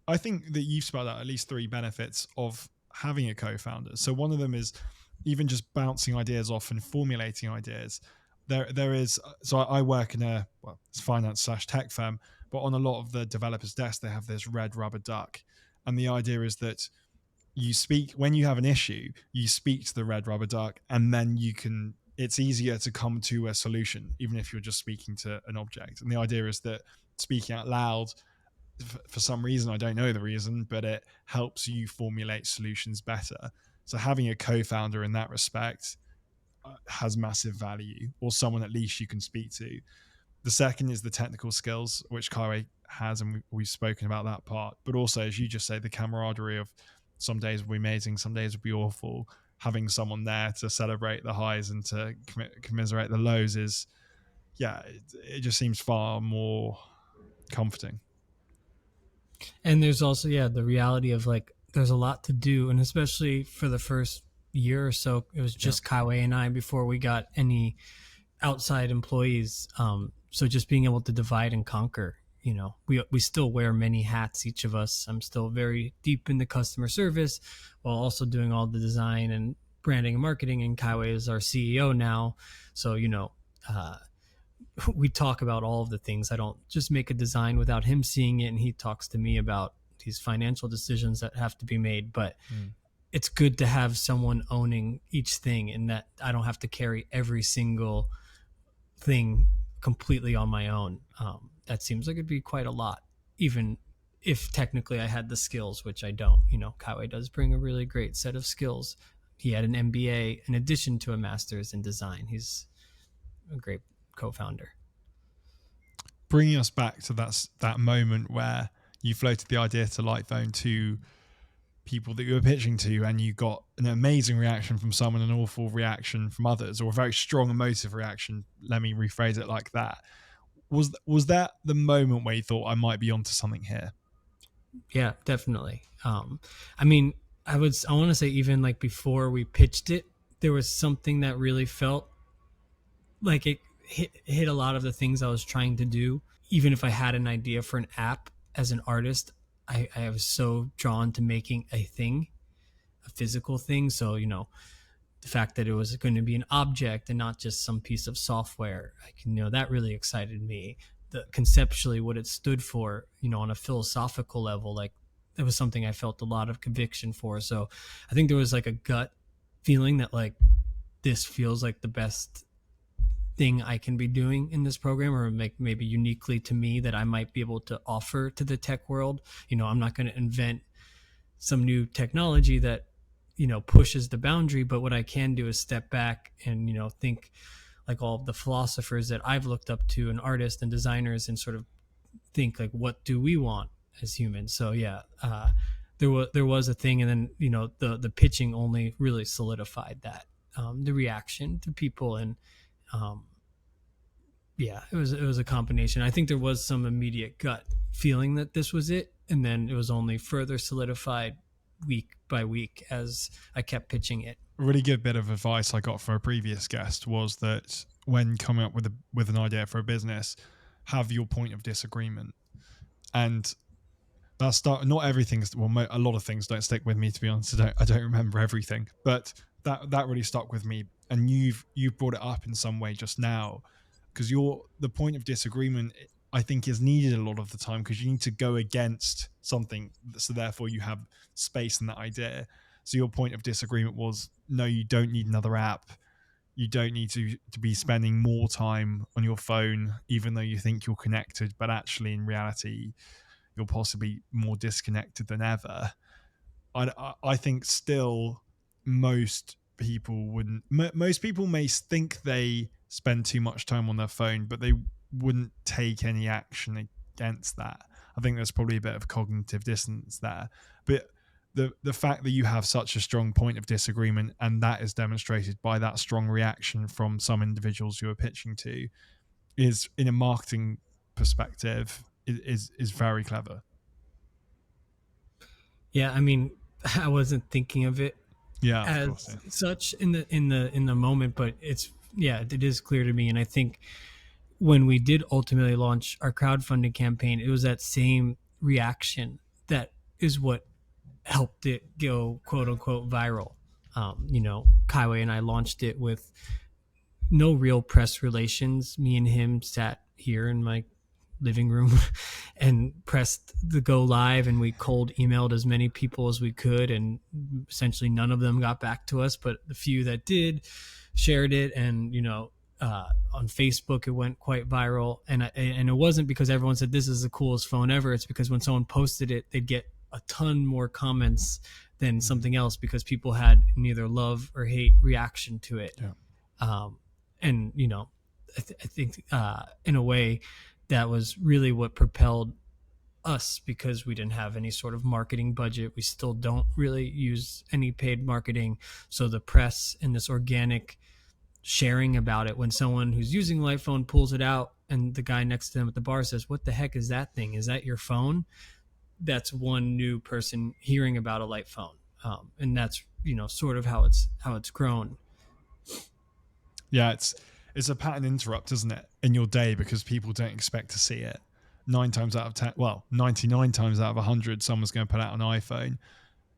I think that you've spelled out at least three benefits of having a co-founder. So one of them is even just bouncing ideas off and formulating ideas. There is, so I work in it's finance/tech firm, but on a lot of the developers' desks, they have this red rubber duck. And the idea is that you speak, when you have an issue, you speak to the red rubber duck, and then it's easier to come to a solution, even if you're just speaking to an object. And the idea is that speaking out loud, for some reason, I don't know the reason, but it helps you formulate solutions better. So having a co-founder in that respect has massive value, or someone at least you can speak to. The second is the technical skills, which Keiwei has, and we've spoken about that part. But also, as you just say, the camaraderie of some days will be amazing, some days will be awful. Having someone there to celebrate the highs and to commiserate the lows is, it just seems far more comforting. And there's also, the reality of like, there's a lot to do. And especially for the first year or so, it was just Keiwei and I before we got any outside employees. So just being able to divide and conquer, we still wear many hats, each of us. I'm still very deep in the customer service while also doing all the design and branding and marketing. And Keiwei is our CEO now. So, we talk about all of the things. I don't just make a design without him seeing it. And he talks to me about these financial decisions that have to be made. But it's good to have someone owning each thing, and that I don't have to carry every single thing completely on my own. That seems like it'd be quite a lot, even if technically I had the skills, which I don't. Keiwei does bring a really great set of skills. He had an MBA in addition to a master's in design. He's a great co-founder. Bringing us back to that moment where you floated the idea to Lightphone to people that you were pitching to, and you got an amazing reaction from some and an awful reaction from others, or a very strong emotive reaction. Let me rephrase it like that. Was that the moment where you thought, I might be onto something here? Yeah, definitely. I mean, I want to say even like before we pitched it, there was something that really felt like it hit a lot of the things I was trying to do. Even if I had an idea for an app as an artist, I was so drawn to making a thing, a physical thing. So, the fact that it was going to be an object and not just some piece of software, that really excited me. Conceptually what it stood for, on a philosophical level, like it was something I felt a lot of conviction for. So I think there was like a gut feeling that like, this feels like the best thing I can be doing in this program, or maybe uniquely to me that I might be able to offer to the tech world. I'm not going to invent some new technology that, pushes the boundary, but what I can do is step back and, think like all of the philosophers that I've looked up to and artists and designers, and sort of think like, what do we want as humans? So there was a thing. And then, the pitching only really solidified that, the reaction to people. And, it was a combination. I think there was some immediate gut feeling that this was it. And then it was only further solidified week by week as I kept pitching it. A really good bit of advice I got from a previous guest was that when coming up with an idea for a business, have your point of disagreement. And That start. Not everything's a lot of things don't stick with me, to be honest. I don't remember everything, but that really stuck with me. And you've brought it up in some way just now, because the point of disagreement, I think, is needed a lot of the time, because you need to go against something, so therefore you have space in that idea. So your point of disagreement was, no, you don't need another app. You don't need to be spending more time on your phone, even though you think you're connected, but actually in reality you're possibly more disconnected than ever. I think still most people wouldn't. Most people may think they spend too much time on their phone, but they wouldn't take any action against that. I think there's probably a bit of cognitive dissonance there. But the fact that you have such a strong point of disagreement, and that is demonstrated by that strong reaction from some individuals you are pitching to, is, in a marketing perspective, is very clever. Yeah, I mean, I wasn't thinking of it Yeah, of as course. Yeah. such in the moment, but it is clear to me. And I think when we did ultimately launch our crowdfunding campaign, it was that same reaction that is what helped it go quote unquote viral. Keiwei and I launched it with no real press relations. Me and him sat here in my living room and pressed the go live, and we cold emailed as many people as we could, and essentially none of them got back to us, but the few that did shared it. And on Facebook it went quite viral, and it wasn't because everyone said this is the coolest phone ever. It's because when someone posted it, they'd get a ton more comments than something else, because people had neither love or hate reaction to it. Yeah. And I think in a way that was really what propelled us, because we didn't have any sort of marketing budget. We still don't really use any paid marketing. So the press and this organic sharing about it, when someone who's using a light phone pulls it out and the guy next to them at the bar says, "What the heck is that thing? Is that your phone?" That's one new person hearing about a light phone. And that's, sort of how it's grown. Yeah, it's a pattern interrupt, isn't it, in your day, because people don't expect to see it. 9 times out of 10, well, 99 times out of 100, someone's going to put out an iPhone.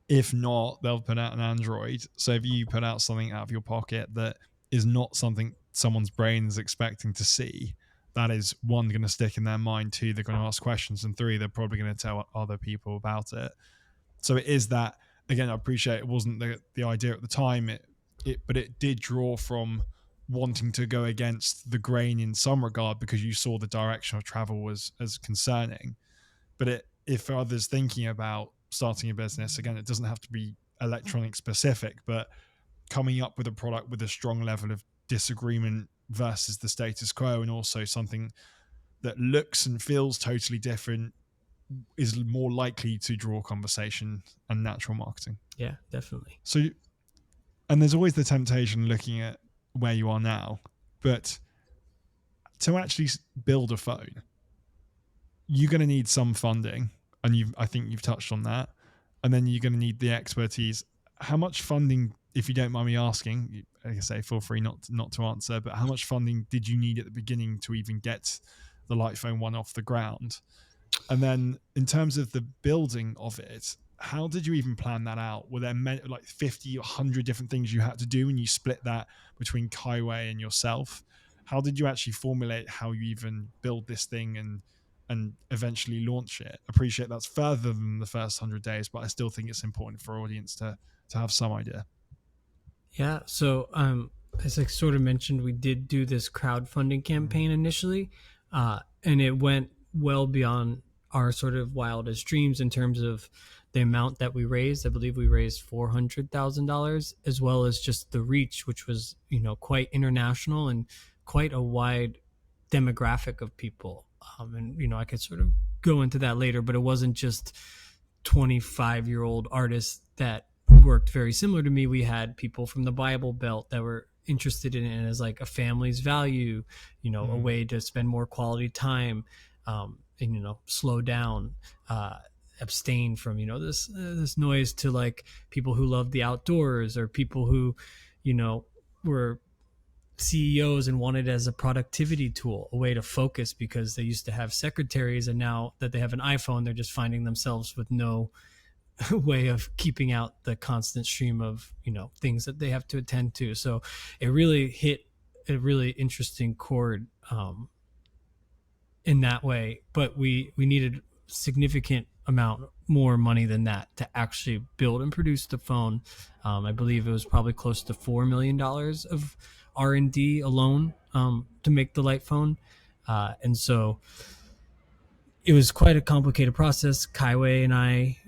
If not, they'll put out an Android. So if you put out something out of your pocket that is not something someone's brain is expecting to see, that is, one, going to stick in their mind, two, they're going to ask questions, and three, they're probably going to tell other people about it. So it is that, again, I appreciate it wasn't the idea at the time, but it did draw from wanting to go against the grain in some regard, because you saw the direction of travel was as concerning. But if for others thinking about starting a business, again, it doesn't have to be electronic specific, but coming up with a product with a strong level of disagreement versus the status quo, and also something that looks and feels totally different, is more likely to draw conversation and natural marketing. Yeah, definitely. So, and there's always the temptation looking at where you are now, but to actually build a phone, you're going to need some funding, and I think you've touched on that, and then you're going to need the expertise. How much funding, if you don't mind me asking, like I say, feel free not to answer, but how much funding did you need at the beginning to even get the Light Phone 1 off the ground? And then in terms of the building of it, how did you even plan that out? Were there like 50 or 100 different things you had to do, and you split that between Keiwei and yourself? How did you actually formulate how you even build this thing and eventually launch it? Appreciate that's further than the first 100 days, but I still think it's important for our audience to have some idea. Yeah. So as I sort of mentioned, we did do this crowdfunding campaign initially, and it went well beyond our sort of wildest dreams in terms of the amount that we raised. I believe we raised $400,000, as well as just the reach, which was, quite international and quite a wide demographic of people. And, I could sort of go into that later, but it wasn't just 25-year-old artists that worked very similar to me. We had people from the Bible Belt that were interested in it as like a family's value, a way to spend more quality time, and, slow down, abstain from, this noise, to like people who love the outdoors, or people who, were CEOs and wanted it as a productivity tool, a way to focus, because they used to have secretaries, and now that they have an iPhone, they're just finding themselves with no way of keeping out the constant stream of, things that they have to attend to. So it really hit a really interesting chord, in that way. But we needed significant amount more money than that to actually build and produce the phone. I believe it was probably close to $4 million of R&D alone, to make the light phone. And so it was quite a complicated process. Keiwei and I,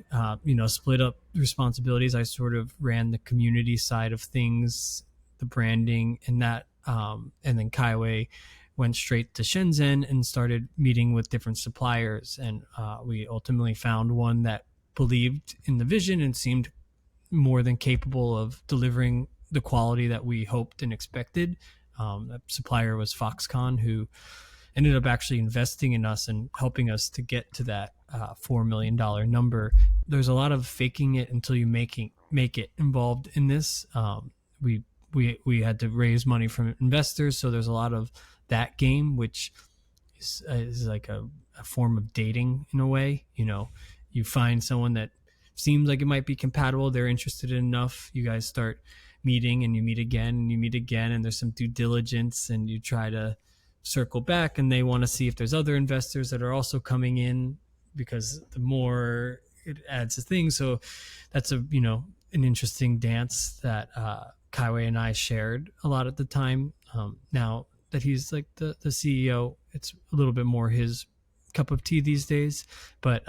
split up responsibilities. I sort of ran the community side of things, the branding, and that. And then Keiwei went straight to Shenzhen and started meeting with different suppliers. And we ultimately found one that believed in the vision and seemed more than capable of delivering the quality that we hoped and expected. That supplier was Foxconn, who ended up actually investing in us and helping us to get to that $4 million number. There's a lot of faking it until you make it involved in this. We had to raise money from investors, so there's a lot of that game, which is like a form of dating in a way. You find someone that seems like it might be compatible, they're interested in enough, you guys start meeting, and you meet again and you meet again, and there's some due diligence, and you try to circle back, and they want to see if there's other investors that are also coming in, because the more it adds to things. So that's an interesting dance that Keiwei and I shared a lot at the time. Now that he's like the CEO, it's a little bit more his cup of tea these days. But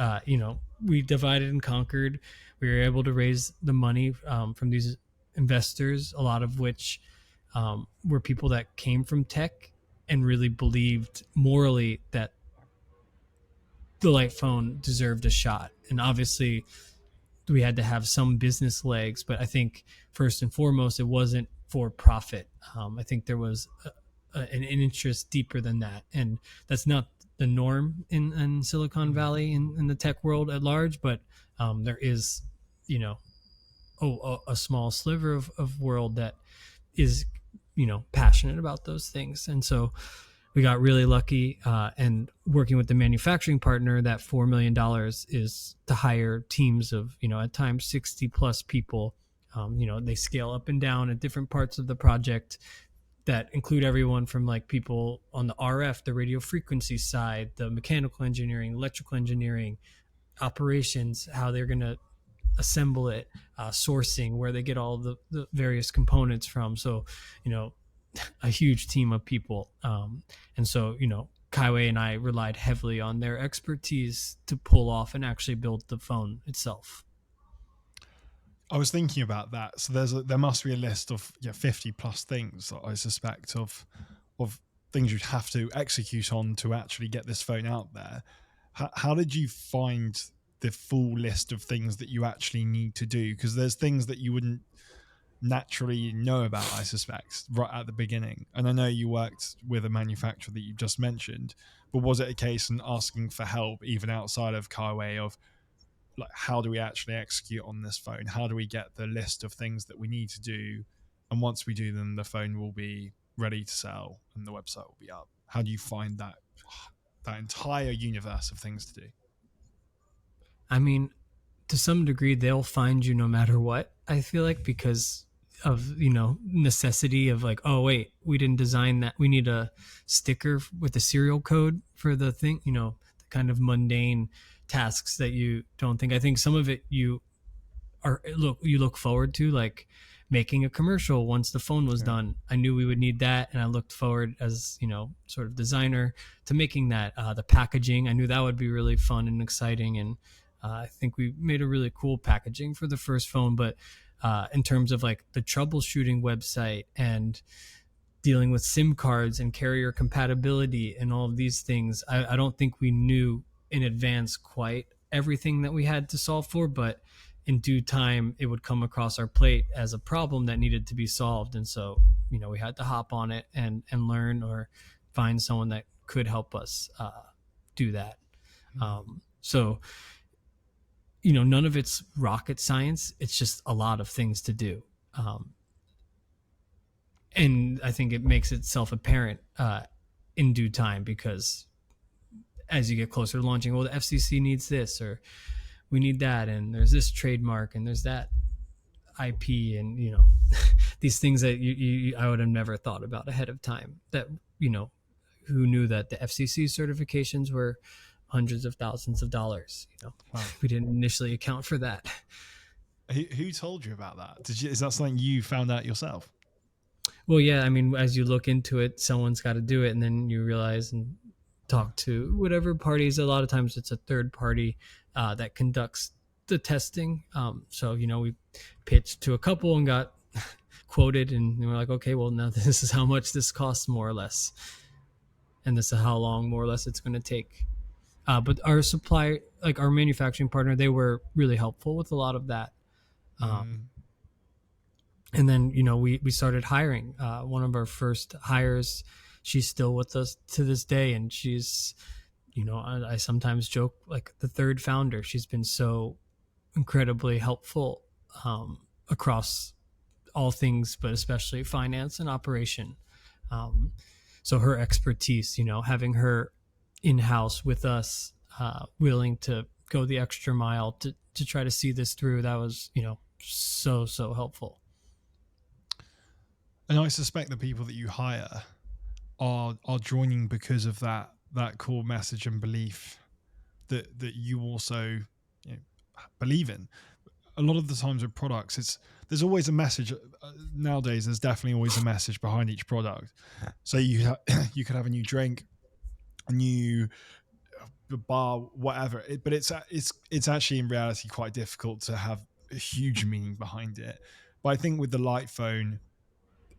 we divided and conquered. We were able to raise the money from these investors, a lot of which were people that came from tech and really believed morally that the light phone deserved a shot. And obviously we had to have some business legs, but I think first and foremost, it wasn't for profit. I think there was an interest deeper than that. And that's not the norm in Silicon Valley, in the tech world at large, but there is, a small sliver of world that is, passionate about those things. And so we got really lucky, and working with the manufacturing partner, that $4 million is to hire teams of, at times 60 plus people. They scale up and down at different parts of the project that include everyone from like people on the RF, the radio frequency side, the mechanical engineering, electrical engineering, operations, how they're going to assemble it, sourcing, where they get all the various components from. So, a huge team of people. And so, Keiwei and I relied heavily on their expertise to pull off and actually build the phone itself. I was thinking about that. So there must be a list of 50 plus things that I suspect of things you'd have to execute on to actually get this phone out there. How did you find the full list of things that you actually need to do? Because there's things that you wouldn't naturally know about, I suspect, right at the beginning. And I know you worked with a manufacturer that you've just mentioned, but was it a case in asking for help even outside of Keiwei of like, how do we actually execute on this phone? How do we get the list of things that we need to do? And once we do them, the phone will be ready to sell and the website will be up. How do you find that entire universe of things to do? I mean, to some degree, they'll find you no matter what, I feel like, because of, necessity of like, oh, wait, we didn't design that. We need a sticker with the serial code for the thing, the kind of mundane tasks that you don't think. I think some of it you look forward to, like making a commercial once the phone was done. I knew we would need that, and I looked forward as, sort of designer to making that. The packaging, I knew that would be really fun and exciting, and I think we made a really cool packaging for the first phone. But in terms of like the troubleshooting website and dealing with SIM cards and carrier compatibility and all of these things, I don't think we knew in advance quite everything that we had to solve for, but in due time it would come across our plate as a problem that needed to be solved. And so, we had to hop on it and learn, or find someone that could help us do that. So, none of it's rocket science. It's just a lot of things to do. And I think it makes itself apparent in due time, because as you get closer to launching, well, the FCC needs this, or we need that, and there's this trademark, and there's that IP, and these things that I would have never thought about ahead of time. That who knew that the FCC certifications were hundreds of thousands of dollars? Wow. We didn't initially account for that. Who told you about that? Is that something you found out yourself? Well, yeah, I mean, as you look into it, someone's got to do it, and then you realize and talk to whatever parties. A lot of times it's a third party that conducts the testing. So, we pitched to a couple and got quoted, and we're like, okay, well, now this is how much this costs, more or less. And this is how long, more or less, it's going to take. But our supplier, like our manufacturing partner, they were really helpful with a lot of that. And then, we started hiring. One of our first hires, she's still with us to this day. And she's, I sometimes joke, like the third founder. She's been so incredibly helpful across all things, but especially finance and operation. So her expertise, having her in-house with us, willing to go the extra mile to try to see this through, that was, so helpful. And I suspect the people that you hire are joining because of that core message and belief that you also believe in. A lot of the times with products, there's always a message. Nowadays, there's definitely always a message behind each product. So you could have a new drink, a new bar, whatever. But it's actually in reality quite difficult to have a huge meaning behind it. But I think with the light phone,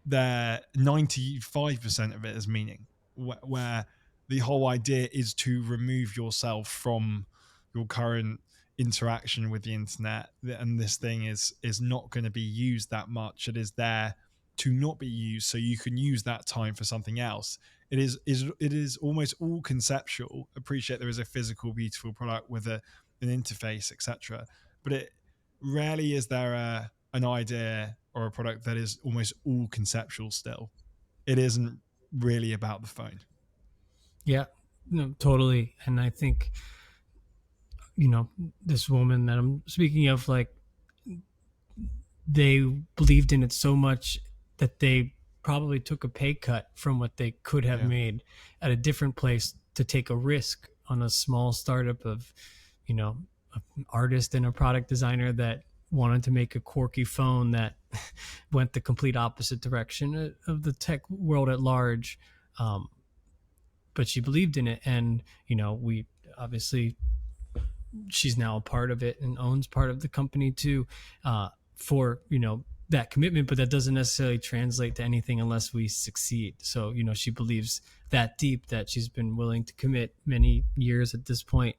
there 95% of it is meaning, where the whole idea is to remove yourself from your current interaction with the internet, and this thing is not going to be used that much. It is there to not be used, so you can use that time for something else. It is almost all conceptual. Appreciate there is a physical, beautiful product with an interface, etc. But it rarely is there an idea or a product that is almost all conceptual still. It isn't really about the phone. Yeah, no, totally. And I think, this woman that I'm speaking of, like, they believed in it so much that they probably took a pay cut from what they could have made at a different place to take a risk on a small startup of, an artist and a product designer that wanted to make a quirky phone that went the complete opposite direction of the tech world at large. But she believed in it. And, we obviously, she's now a part of it and owns part of the company too, for, that commitment, but that doesn't necessarily translate to anything unless we succeed. So, she believes that deep that she's been willing to commit many years at this point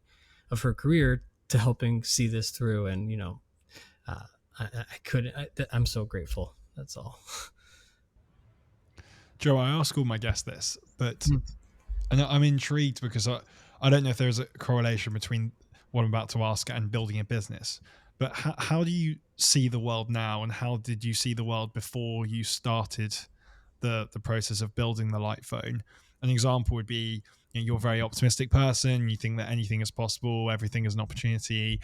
of her career to helping see this through. And, I'm so grateful. That's all. Joe, I ask all my guests this, but and I'm intrigued because I don't know if there's a correlation between what I'm about to ask and building a business, but how do you see the world now, and how did you see the world before you started the process of building the light phone? An example would be, you're a very optimistic person. You think that anything is possible, everything is an opportunity.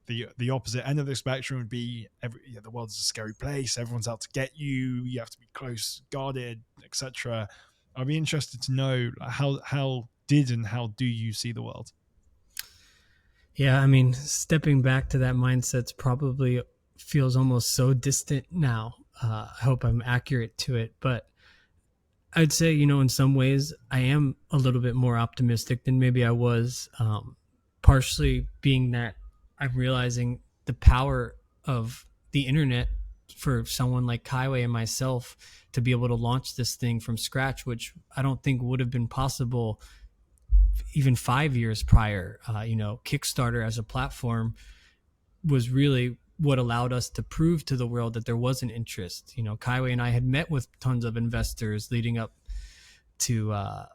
The opposite end of the spectrum would be the world is a scary place. Everyone's out to get you. You have to be close, guarded, etc. I'd be interested to know how do you see the world? Yeah, I mean, stepping back to that mindset's probably feels almost so distant now. I hope I'm accurate to it, but I'd say, in some ways I am a little bit more optimistic than maybe I was, partially being that I'm realizing the power of the internet for someone like Keiwei and myself to be able to launch this thing from scratch, which I don't think would have been possible even 5 years prior. Kickstarter as a platform was really what allowed us to prove to the world that there was an interest. Keiwei and I had met with tons of investors leading up to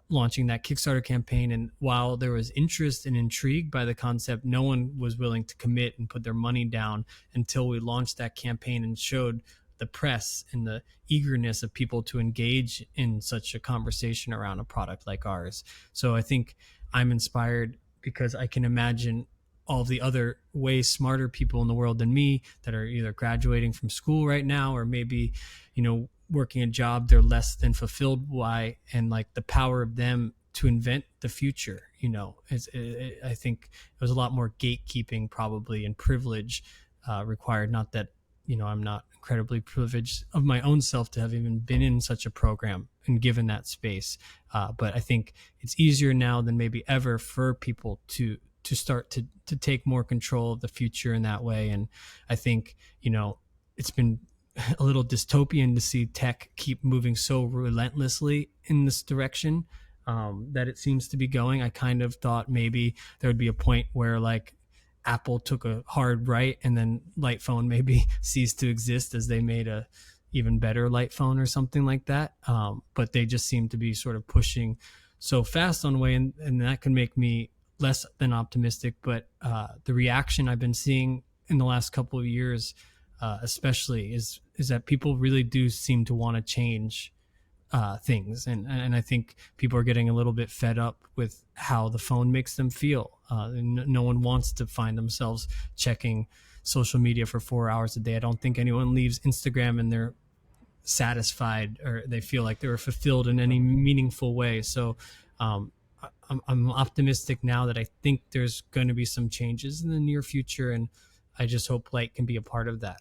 launching that Kickstarter campaign. And while there was interest and intrigue by the concept, no one was willing to commit and put their money down until we launched that campaign and showed the press and the eagerness of people to engage in such a conversation around a product like ours. So I think I'm inspired because I can imagine all the other way smarter people in the world than me that are either graduating from school right now or maybe, working a job they're less than fulfilled by, and like the power of them to invent the future. I think there's a lot more gatekeeping probably and privilege required. Not that, I'm not incredibly privileged of my own self to have even been in such a program and given that space. But I think it's easier now than maybe ever for people to start to take more control of the future in that way. And I think, it's been a little dystopian to see tech keep moving so relentlessly in this direction that it seems to be going. I kind of thought maybe there would be a point where like Apple took a hard right and then light phone maybe ceased to exist as they made a even better light phone or something like that. But they just seem to be sort of pushing so fast on the way, and that can make me less than optimistic. But the reaction I've been seeing in the last couple of years especially is that people really do seem to want to change things. And I think people are getting a little bit fed up with how the phone makes them feel. No one wants to find themselves checking social media for 4 hours a day. I don't think anyone leaves Instagram and they're satisfied or they feel like they were fulfilled in any meaningful way. So I'm optimistic now that I think there's going to be some changes in the near future, and I just hope light can be a part of that,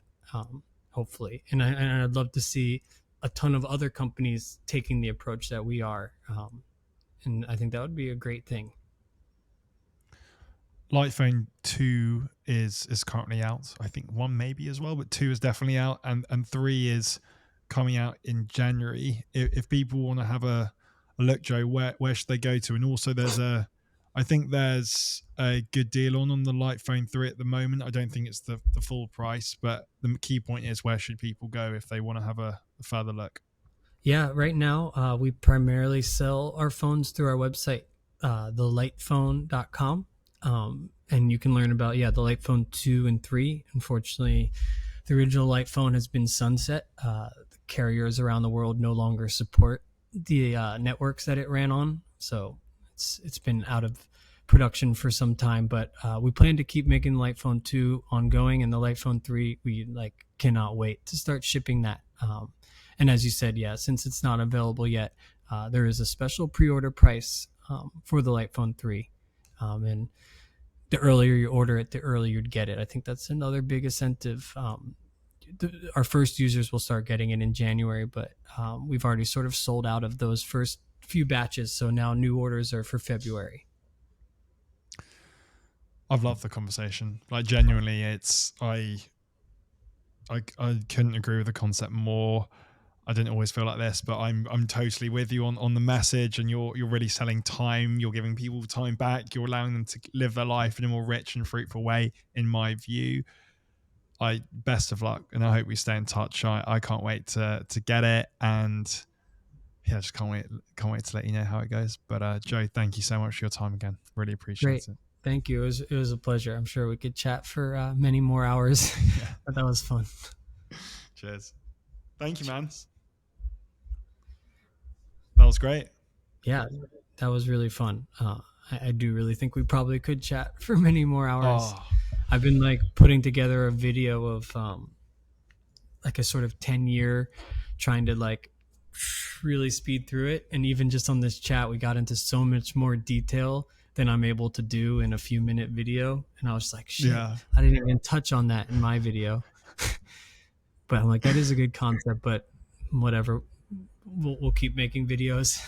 hopefully. And I'd love to see a ton of other companies taking the approach that we are. And I think that would be a great thing. Light Phone 2 is currently out. I think 1 maybe as well, but 2 is definitely out, and 3 is coming out in January. If people want to have a look, Joe, where should they go to? And also I think there's a good deal on the Light Phone 3 at the moment. I don't think it's the full price, but the key point is, where should people go if they want to have a further look? Yeah, right now we primarily sell our phones through our website, thelightphone.com. And you can learn about, the Light Phone 2 and 3. Unfortunately, the original Light Phone has been sunset. The carriers around the world no longer support the networks that it ran on. So it's been out of production for some time, but we plan to keep making the Light Phone 2 ongoing, and the Light Phone 3, we cannot wait to start shipping that. And as you said, since it's not available yet, there is a special pre-order price for the Light Phone 3. And the earlier you order it, the earlier you'd get it. I think that's another big incentive. Our first users will start getting it in January, but we've already sort of sold out of those first few batches. So now new orders are for February. I've loved the conversation. Genuinely, I couldn't agree with the concept more. I didn't always feel like this, but I'm totally with you on the message, and you're really selling time. You're giving people time back. You're allowing them to live their life in a more rich and fruitful way, in my view. Best of luck, and I hope we stay in touch. I can't wait to get it, and just can't wait to let you know how it goes. But Joe, thank you so much for your time again. Really appreciate it. Thank you. It was a pleasure. I'm sure we could chat for many more hours. Yeah. But that was fun. Cheers. Thank you, man. That was great. Yeah, that was really fun. I do really think we probably could chat for many more hours. Oh. I've been putting together a video of a sort of 10-year, trying to really speed through it. And even just on this chat, we got into so much more detail than I'm able to do in a few minute video. And I was like, shit, yeah. I didn't even touch on that in my video. But I'm that is a good concept, but whatever. We'll keep making videos.